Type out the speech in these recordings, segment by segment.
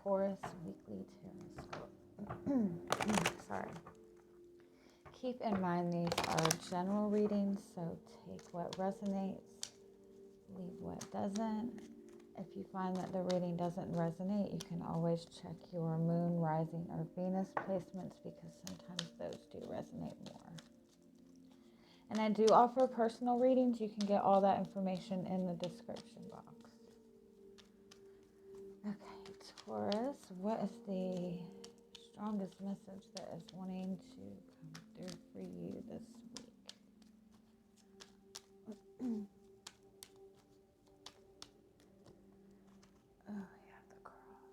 Taurus Weekly Tarotscope. Sorry. Keep in mind these are general readings, so take what resonates, leave what doesn't. If you find that the reading doesn't resonate, you can always check your moon, rising, or Venus placements because sometimes those do resonate more. And I do offer personal readings. You can get all that information in the description box. Okay, Taurus, what is the strongest message that is wanting to come through for you this week? Oh, yeah, the cross.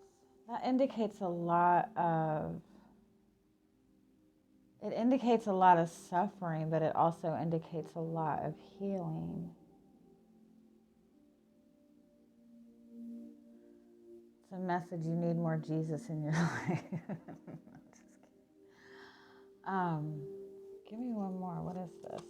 That indicates a lot of, it indicates a lot of suffering, but it also indicates a lot of healing. It's a message you need more Jesus in your life. Just kidding. Give me one more. What is this?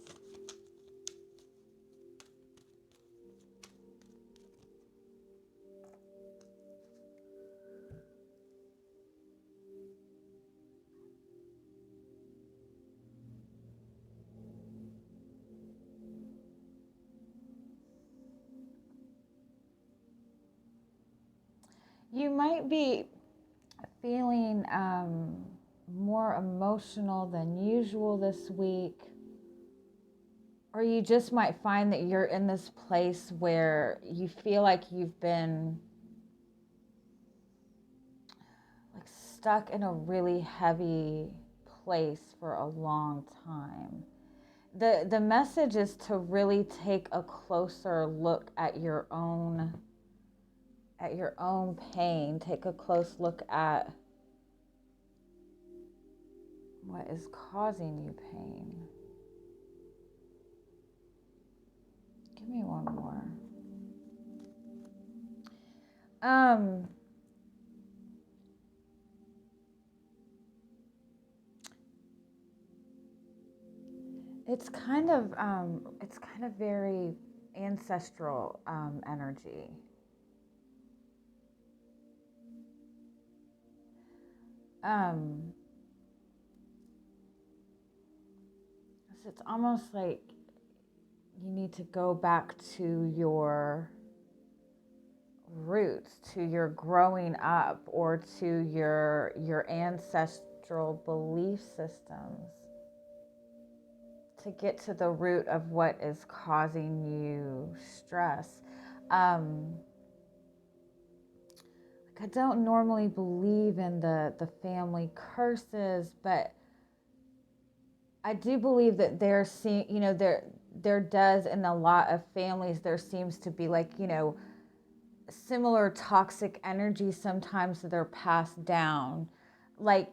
You might be feeling more emotional than usual this week. Or you just might find that you're in this place where you feel like you've been like stuck in a really heavy place for a long time. The message is to really take a closer look at your own pain. Take a close look at what is causing you pain. Give me one more. It's kind of very ancestral energy. It's almost like you need to go back to your roots, to your growing up, or to your ancestral belief systems to get to the root of what is causing you stress. I don't normally believe in the family curses, but I do believe that there does in a lot of families, there seems to be like, similar toxic energy sometimes that are passed down. Like,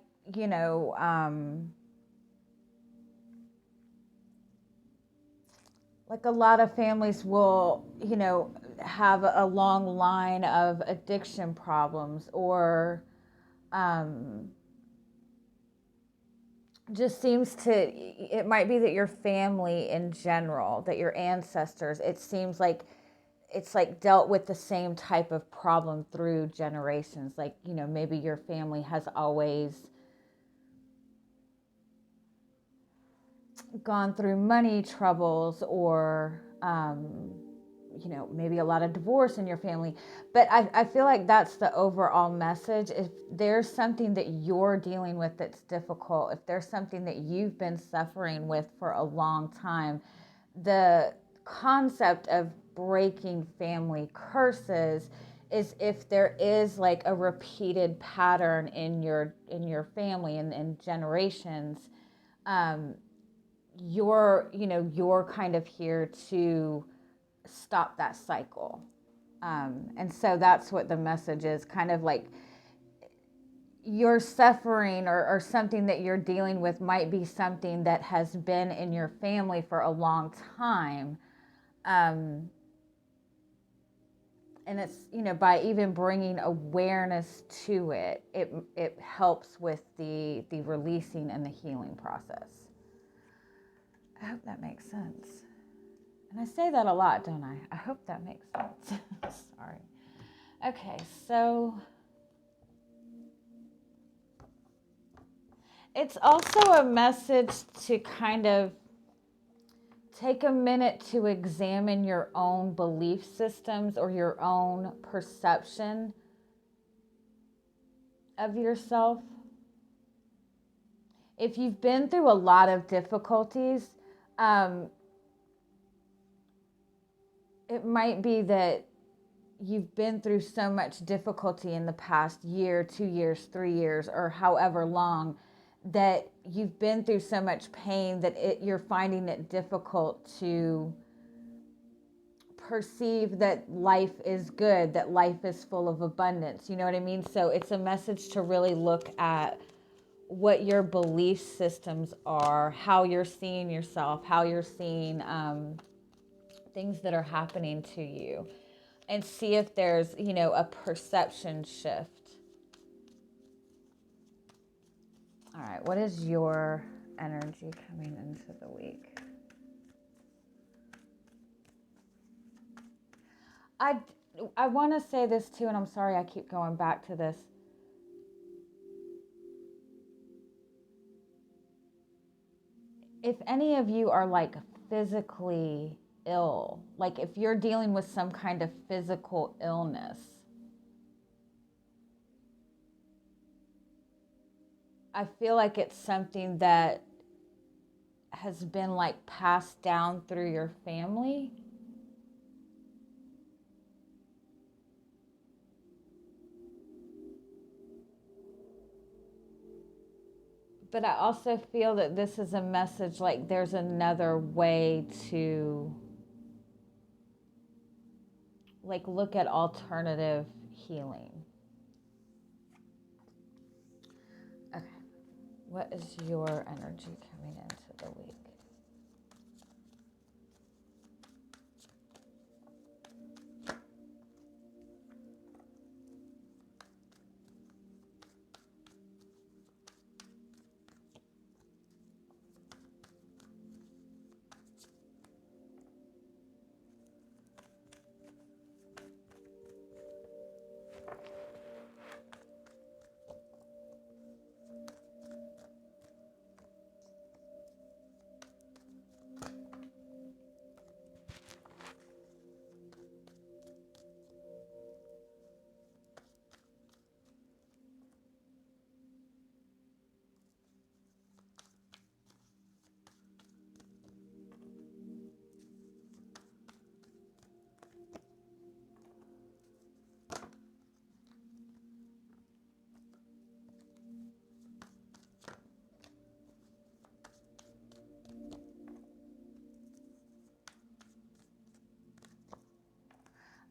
like a lot of families will, have a long line of addiction problems, or just seems to, it might be that your family in general, that your ancestors, it seems like it's like dealt with the same type of problem through generations. Like, maybe your family has always gone through money troubles, or maybe a lot of divorce in your family. But I feel like that's the overall message. If there's something that you're dealing with that's difficult, if there's something that you've been suffering with for a long time, the concept of breaking family curses is if there is like a repeated pattern in your family and in generations, you're kind of here to stop that cycle. And so that's what the message is, kind of like your suffering or something that you're dealing with might be something that has been in your family for a long time. And it's, by even bringing awareness to it, it helps with the releasing and the healing process. I hope that makes sense. And I say that a lot, don't I? I hope that makes sense. Sorry. Okay, so It's also a message to kind of take a minute to examine your own belief systems or your own perception of yourself. If you've been through a lot of difficulties, it might be that you've been through so much difficulty in the past year, 2 years, 3 years, or however long, that you've been through so much pain that you're finding it difficult to perceive that life is good, that life is full of abundance. You know what I mean? So it's a message to really look at what your belief systems are, how you're seeing yourself, how you're seeing things that are happening to you, and see if there's, a perception shift. All right, what is your energy coming into the week? I want to say this too, and I'm sorry I keep going back to this. If any of you are like physically ill, like if you're dealing with some kind of physical illness, I feel like it's something that has been like passed down through your family. But I also feel that this is a message like there's another way to like look at alternative healing. Okay. What is your energy coming into the week?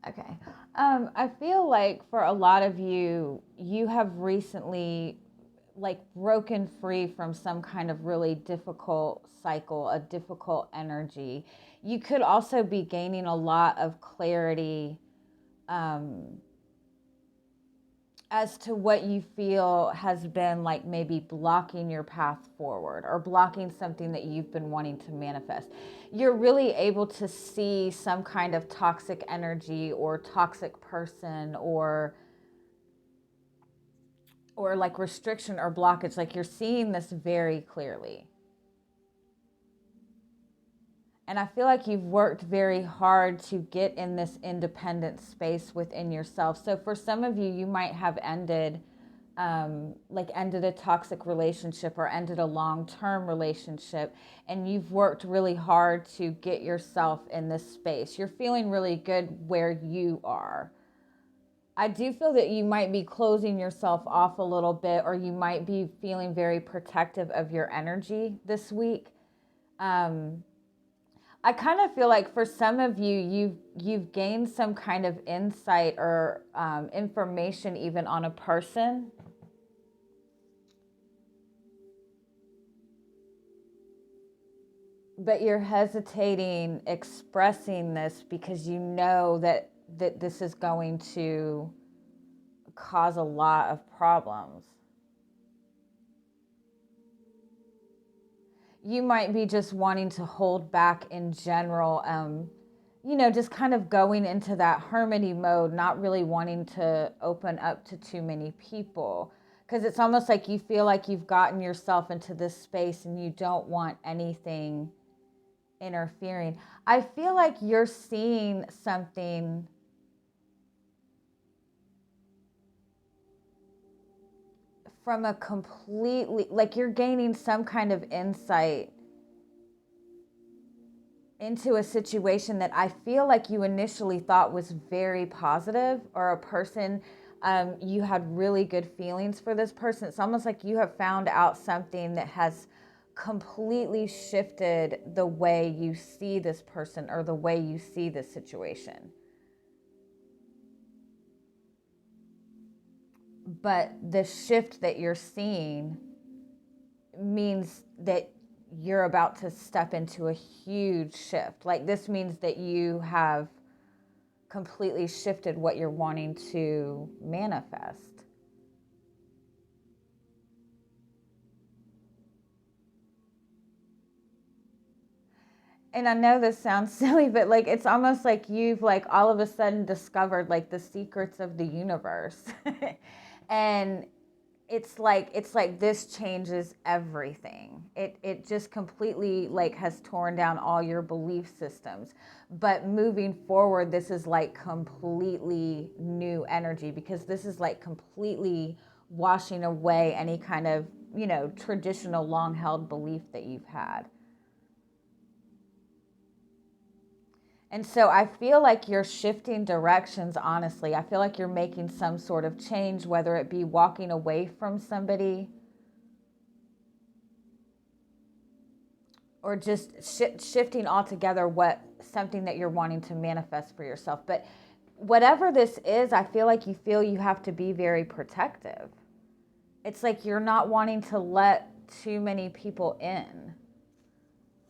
Okay. I feel like for a lot of you, you have recently like broken free from some kind of really difficult cycle, a difficult energy. You could also be gaining a lot of clarity as to what you feel has been like maybe blocking your path forward or blocking something that you've been wanting to manifest. You're really able to see some kind of toxic energy or toxic person or like restriction or blockage. Like you're seeing this very clearly. And I feel like you've worked very hard to get in this independent space within yourself. So for some of you, you might have ended a toxic relationship or ended a long-term relationship, and you've worked really hard to get yourself in this space. You're feeling really good where you are. I do feel that you might be closing yourself off a little bit, or you might be feeling very protective of your energy this week. I kind of feel like for some of you, you've gained some kind of insight or information even on a person. But you're hesitating expressing this because you know that this is going to cause a lot of problems. You might be just wanting to hold back in general, just kind of going into that hermity mode, not really wanting to open up to too many people. Because it's almost like you feel like you've gotten yourself into this space and you don't want anything interfering. I feel like you're seeing something from a completely, like you're gaining some kind of insight into a situation that I feel like you initially thought was very positive, or a person, you had really good feelings for this person. It's almost like you have found out something that has completely shifted the way you see this person or the way you see this situation. But the shift that you're seeing means that you're about to step into a huge shift. Like, this means that you have completely shifted what you're wanting to manifest. And I know this sounds silly, but like, it's almost like you've like all of a sudden discovered like the secrets of the universe. And it's like this changes everything. It just completely like has torn down all your belief systems. But moving forward, this is like completely new energy, because this is like completely washing away any kind of, you know, traditional long held belief that you've had. And so I feel like you're shifting directions, honestly. I feel like you're making some sort of change, whether it be walking away from somebody or just shifting altogether something that you're wanting to manifest for yourself. But whatever this is, I feel like you have to be very protective. It's like you're not wanting to let too many people in.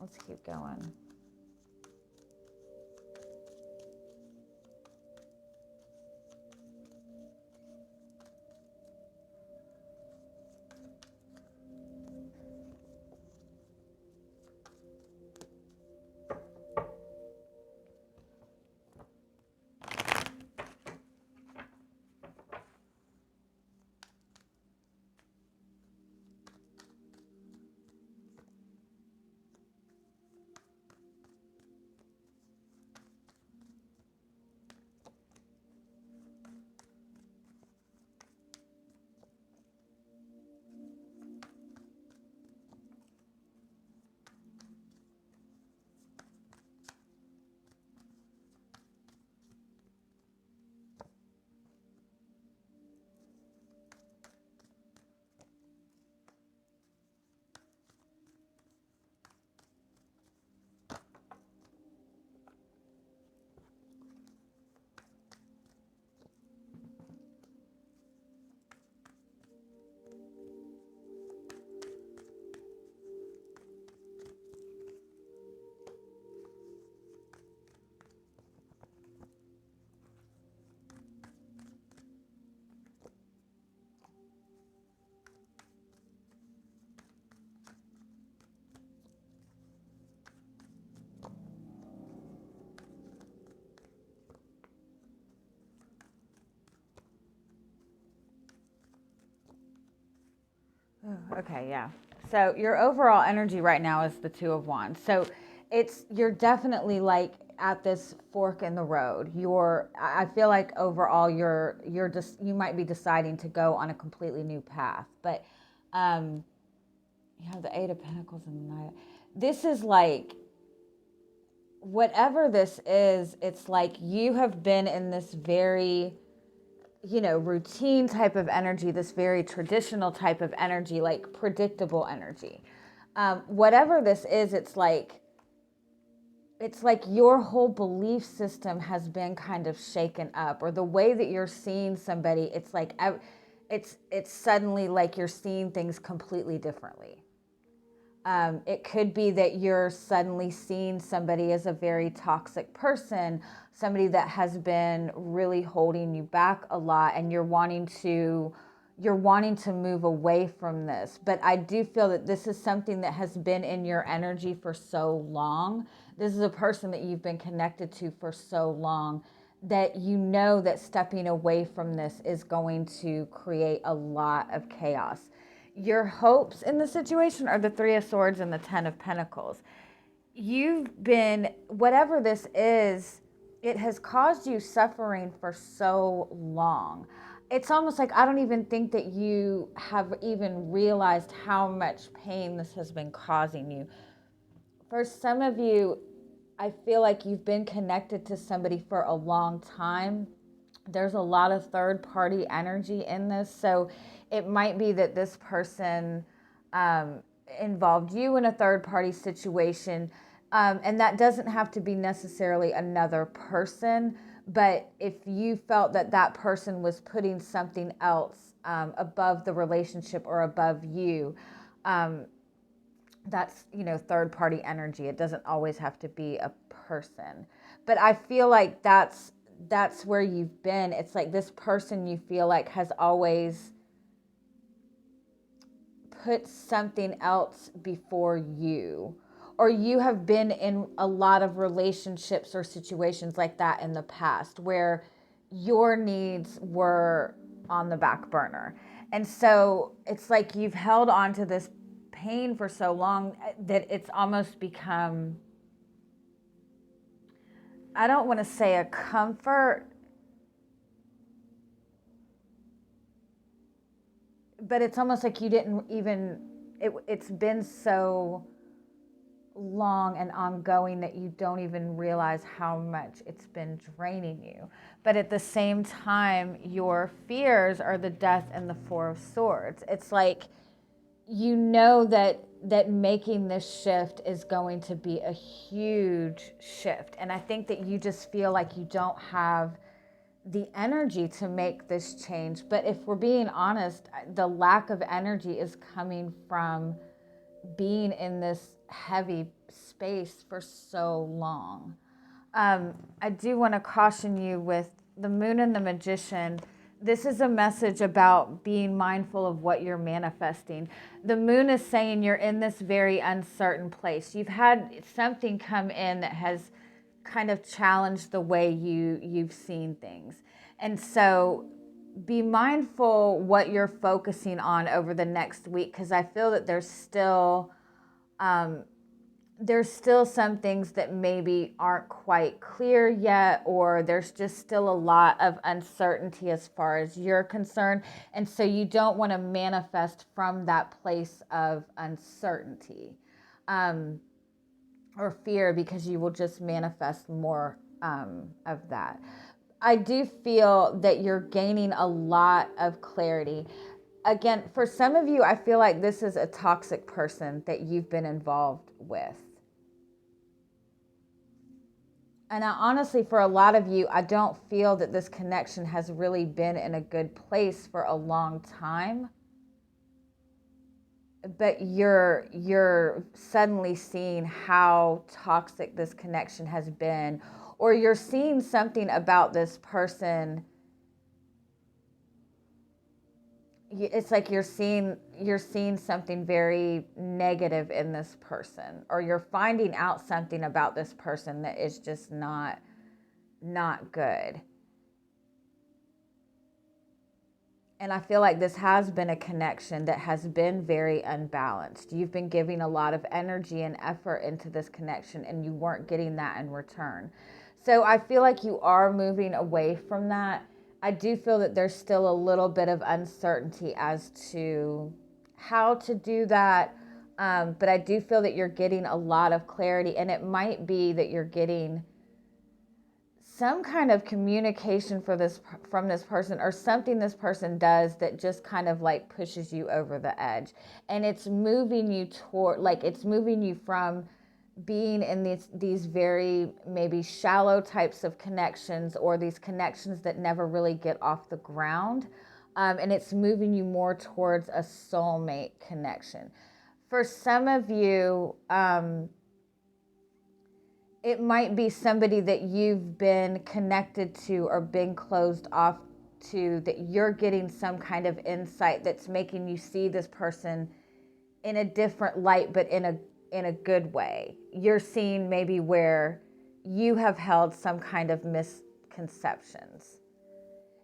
Let's keep going. Okay, yeah. So your overall energy right now is the Two of Wands. So you're definitely like at this fork in the road. I feel like overall you're just, you might be deciding to go on a completely new path. But you have the Eight of Pentacles and the Knight. This is like, whatever this is, it's like you have been in this very, you know, routine type of energy, this very traditional type of energy, like predictable energy. Whatever this is, it's like your whole belief system has been kind of shaken up, or the way that you're seeing somebody, it's like it's suddenly like you're seeing things completely differently. It could be that you're suddenly seeing somebody as a very toxic person, somebody that has been really holding you back a lot, and you're wanting to move away from this. But I do feel that this is something that has been in your energy for so long. This is a person that you've been connected to for so long that you know that stepping away from this is going to create a lot of chaos. Your hopes in the situation are the Three of Swords and the Ten of Pentacles. You've been, whatever this is, it has caused you suffering for so long. It's almost like I don't even think that you have even realized how much pain this has been causing you. For some of you, I feel like you've been connected to somebody for a long time. There's a lot of third party energy in this. So it might be that this person involved you in a third party situation. And that doesn't have to be necessarily another person. But if you felt that that person was putting something else above the relationship or above you, that's, third party energy. It doesn't always have to be a person. But I feel like that's where you've been. It's like this person you feel like has always put something else before you. Or you have been in a lot of relationships or situations like that in the past where your needs were on the back burner. And so it's like you've held on to this pain for so long that it's almost become, I don't want to say a comfort, but it's almost like you didn't even, it's been so long and ongoing that you don't even realize how much it's been draining you. But at the same time, your fears are the Death and the Four of Swords. It's like, you know that making this shift is going to be a huge shift. And I think that you just feel like you don't have the energy to make this change. But if we're being honest, the lack of energy is coming from being in this heavy space for so long. I do want to caution you with the Moon and the Magician. This is a message about being mindful of what you're manifesting. The Moon is saying you're in this very uncertain place. You've had something come in that has kind of challenged the way you've seen things. And so be mindful what you're focusing on over the next week, because I feel that there's still some things that maybe aren't quite clear yet, or there's just still a lot of uncertainty as far as you're concerned. And so you don't want to manifest from that place of uncertainty or fear, because you will just manifest more of that. I do feel that you're gaining a lot of clarity. Again, for some of you, I feel like this is a toxic person that you've been involved with. And honestly, for a lot of you, I don't feel that this connection has really been in a good place for a long time. But you're suddenly seeing how toxic this connection has been, or you're seeing something about this person. It's like you're seeing something very negative in this person, or you're finding out something about this person that is just not good. And I feel like this has been a connection that has been very unbalanced. You've been giving a lot of energy and effort into this connection, and you weren't getting that in return. So I feel like you are moving away from that. I do feel that there's still a little bit of uncertainty as to how to do that. But I do feel that you're getting a lot of clarity, and it might be that you're getting some kind of communication from this person, or something this person does that just kind of like pushes you over the edge. And it's moving you toward, like, it's moving you from being in these very maybe shallow types of connections, or these connections that never really get off the ground. And it's moving you more towards a soulmate connection. For some of you, it might be somebody that you've been connected to or been closed off to, that you're getting some kind of insight that's making you see this person in a different light, but in a good way. You're seeing maybe where you have held some kind of misconceptions.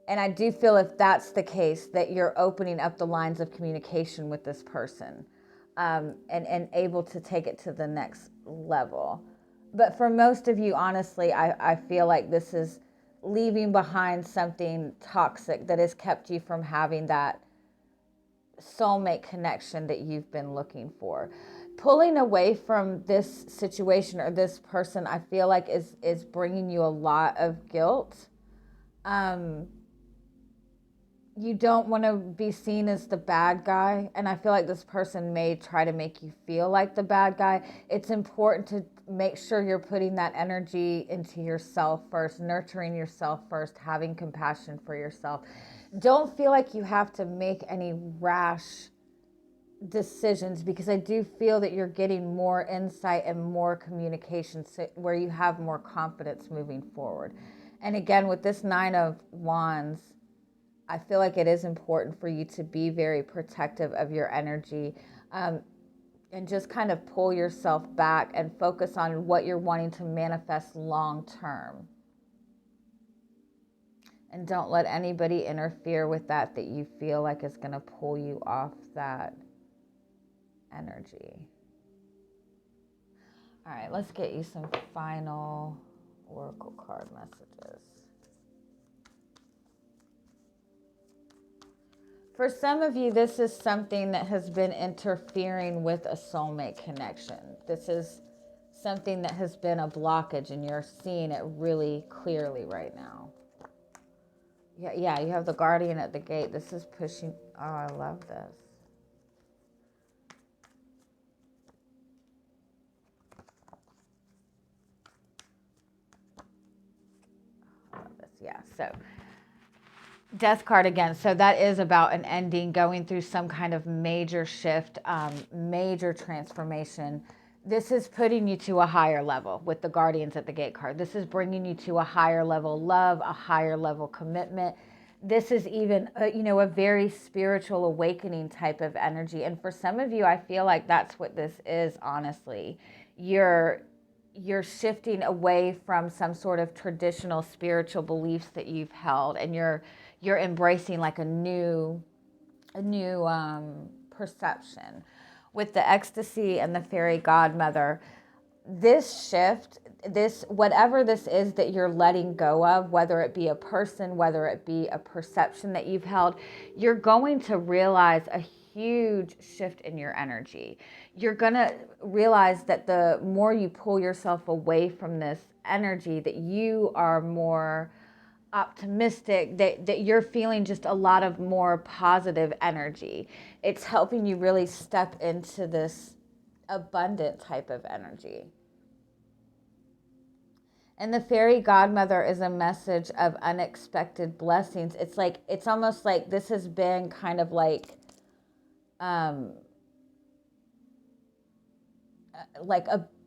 And I do feel if that's the case, that you're opening up the lines of communication with this person, and able to take it to the next level. But for most of you, honestly, I feel like this is leaving behind something toxic that has kept you from having that soulmate connection that you've been looking for. Pulling away from this situation or this person, I feel like is bringing you a lot of guilt. You don't want to be seen as the bad guy, and I feel like this person may try to make you feel like the bad guy. It's important to make sure you're putting that energy into yourself first, nurturing yourself first, having compassion for yourself. Don't feel like you have to make any rash decisions, because I do feel that you're getting more insight and more communication, where you have more confidence moving forward. And again, with this 9 of Wands, I feel like it is important for you to be very protective of your energy, and just kind of pull yourself back and focus on what you're wanting to manifest long term. And don't let anybody interfere with that you feel like is going to pull you off that energy. All right, let's get you some final oracle card messages. For some of you, this is something that has been interfering with a soulmate connection. This is something that has been a blockage, and you're seeing it really clearly right now. Yeah, you have the Guardian at the gate. This is pushing. Oh, I love this. Yeah, so Death card again. So that is about an ending, going through some kind of major shift, major transformation. This is putting you to a higher level with the Guardians at the Gate card. This is bringing you to a higher level love, a higher level commitment. This is even, a very spiritual awakening type of energy. And for some of you, I feel like that's what this is, honestly. You're shifting away from some sort of traditional spiritual beliefs that you've held, and you're embracing like a new perception. With the ecstasy and the fairy godmother, this shift, whatever this is that you're letting go of, whether it be a person, whether it be a perception that you've held, you're going to realize a huge shift in your energy. You're going to realize that the more you pull yourself away from this energy, that you are more optimistic, that you're feeling just a lot of more positive energy. It's helping you really step into this abundant type of energy. And the fairy godmother is a message of unexpected blessings. It's almost like this has been kind of like a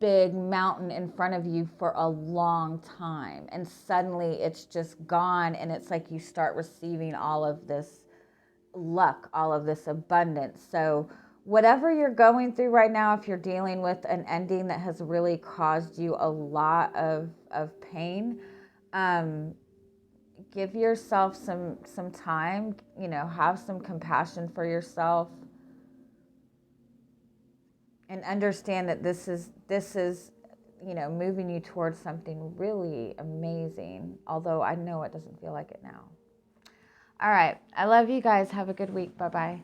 big mountain in front of you for a long time, and suddenly it's just gone, and it's like you start receiving all of this luck, all of this abundance. So whatever you're going through right now, if you're dealing with an ending that has really caused you a lot of pain, give yourself some time, have some compassion for yourself, and understand that this is moving you towards something really amazing, although I know it doesn't feel like it now. All right, I love you guys. Have a good week. Bye-bye.